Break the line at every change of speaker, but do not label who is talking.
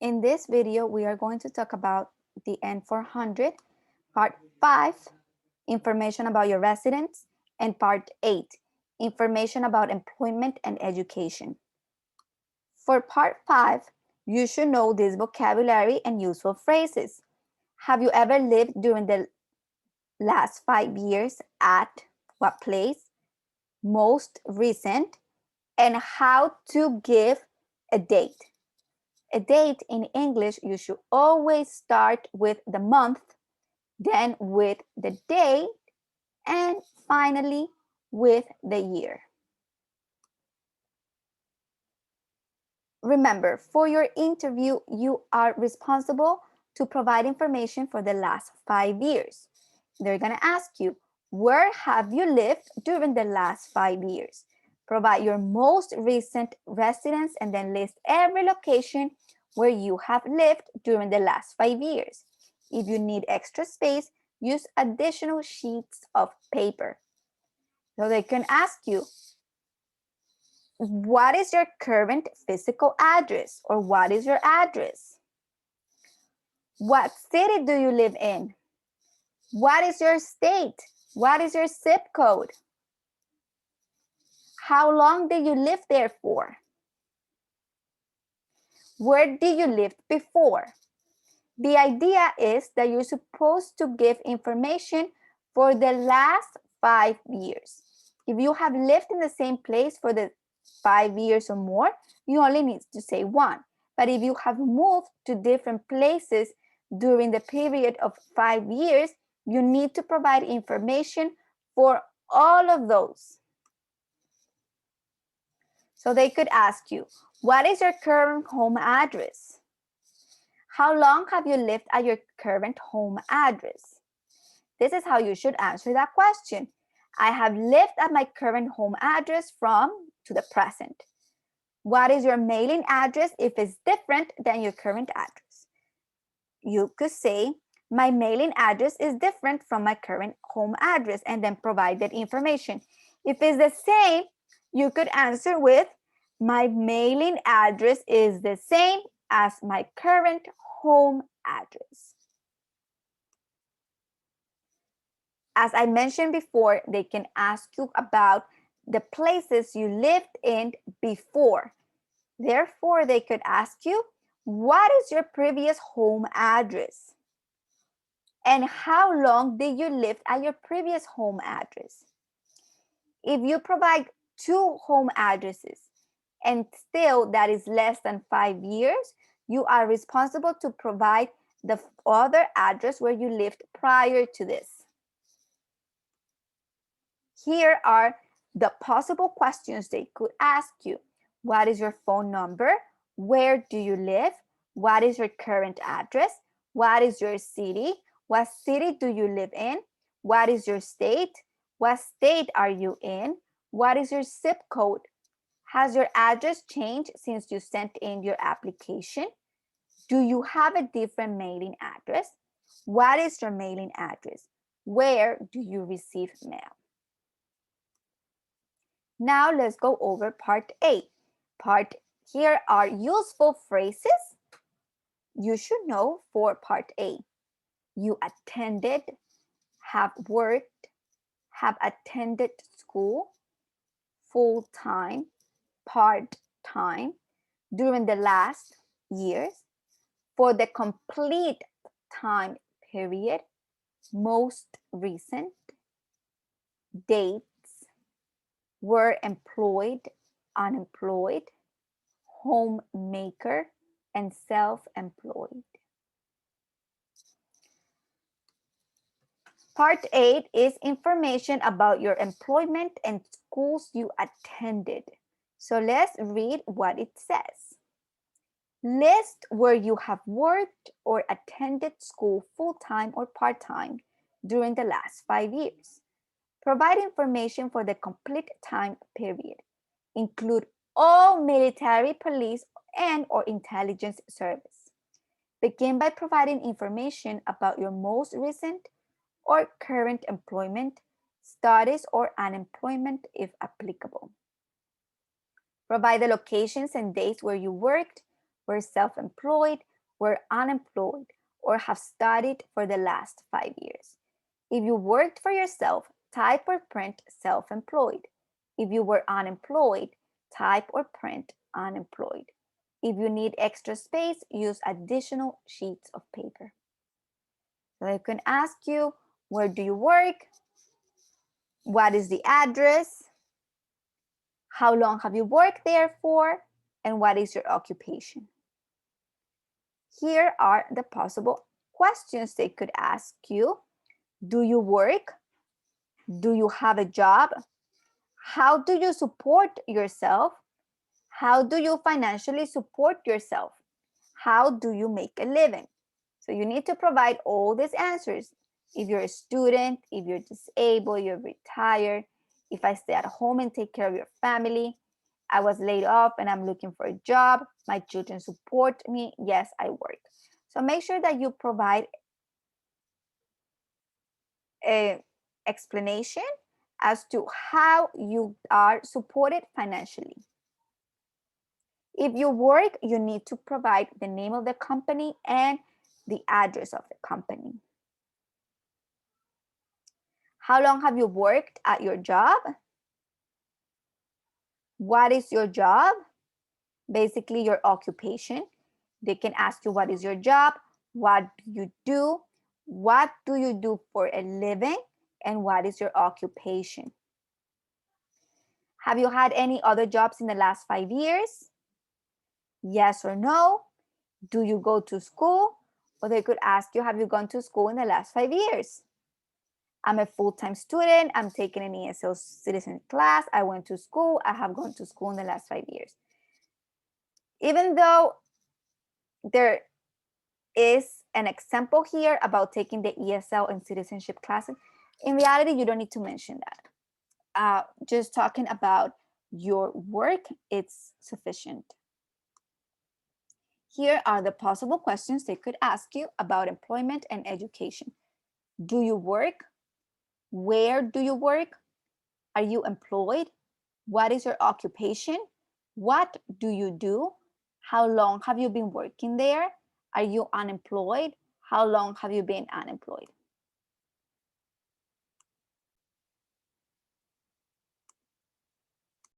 In this video, we are going to talk about the N400, Part 5, information about your residence, and Part 8, information about employment and education. For Part 5, you should know this vocabulary and useful phrases. Have you ever lived during the last 5 years at what place? Most recent, and how to give a date. A date in English, you should always start with the month, then with the day, and finally with the year. Remember, for your interview, you are responsible to provide information for the last 5 years. They're going to ask you, where have you lived during the last 5 years? Provide your most recent residence and then list every location where you have lived during the last 5 years. If you need extra space, use additional sheets of paper. So they can ask you, what is your current physical address, or what is your address? What city do you live in? What is your state? What is your zip code? How long did you live there for? Where did you live before? The idea is that you're supposed to give information for the last 5 years. If you have lived in the same place for the 5 years or more, you only need to say one. But if you have moved to different places during the period of 5 years, you need to provide information for all of those. So they could ask you, what is your current home address? How long have you lived at your current home address? This is how you should answer that question. I have lived at my current home address from to the present. What is your mailing address if it's different than your current address? You could say, my mailing address is different from my current home address, and then provide that information. If it's the same, you could answer with, my mailing address is the same as my current home address. As I mentioned before, they can ask you about the places you lived in before. Therefore, they could ask you, what is your previous home address? And how long did you live at your previous home address? If you provide 2 home addresses and still that is less than 5 years, you are responsible to provide the other address where you lived prior to this. Here are the possible questions they could ask you. What is your phone number? Where do you live? What is your current address? What is your city? What city do you live in? What is your state? What state are you in? What is your zip code? Has your address changed since you sent in your application? Do you have a different mailing address? What is your mailing address? Where do you receive mail? Now let's go over part A. Here are useful phrases you should know for part A. You attended, have worked, have attended school, full-time, part-time, during the last years, for the complete time period, most recent, dates, were employed, unemployed, homemaker, and self-employed. Part 8 is information about your employment and schools you attended. So let's read what it says. List where you have worked or attended school full-time or part-time during the last 5 years. Provide information for the complete time period. Include all military, police, and/or intelligence service. Begin by providing information about your most recent or current employment, studies, or unemployment if applicable. Provide the locations and dates where you worked, were self-employed, were unemployed or have studied for the last 5 years. If you worked for yourself, type or print self-employed. If you were unemployed, type or print unemployed. If you need extra space, use additional sheets of paper. So I can ask you, where do you work? What is the address? How long have you worked there for? And what is your occupation? Here are the possible questions they could ask you. Do you work? Do you have a job? How do you support yourself? How do you financially support yourself? How do you make a living? So you need to provide all these answers. If you're a student, if you're disabled, you're retired, if I stay at home and take care of your family, I was laid off and I'm looking for a job, my children support me, yes, I work. So make sure that you provide an explanation as to how you are supported financially. If you work, you need to provide the name of the company and the address of the company. How long have you worked at your job? What is your job? Basically, your occupation. They can ask you, what is your job? What do you do? What do you do for a living? And what is your occupation? Have you had any other jobs in the last 5 years? Yes or no? Do you go to school? Or they could ask you, have you gone to school in the last 5 years? I'm a full-time student. I'm taking an ESL citizen class. I went to school. I have gone to school in the last 5 years. Even though there is an example here about taking the ESL and citizenship classes, in reality, you don't need to mention that. Just talking about your work, it's sufficient. Here are the possible questions they could ask you about employment and education. Do you work? Where do you work? Are you employed? What is your occupation? What do you do? How long have you been working there? Are you unemployed? How long have you been unemployed?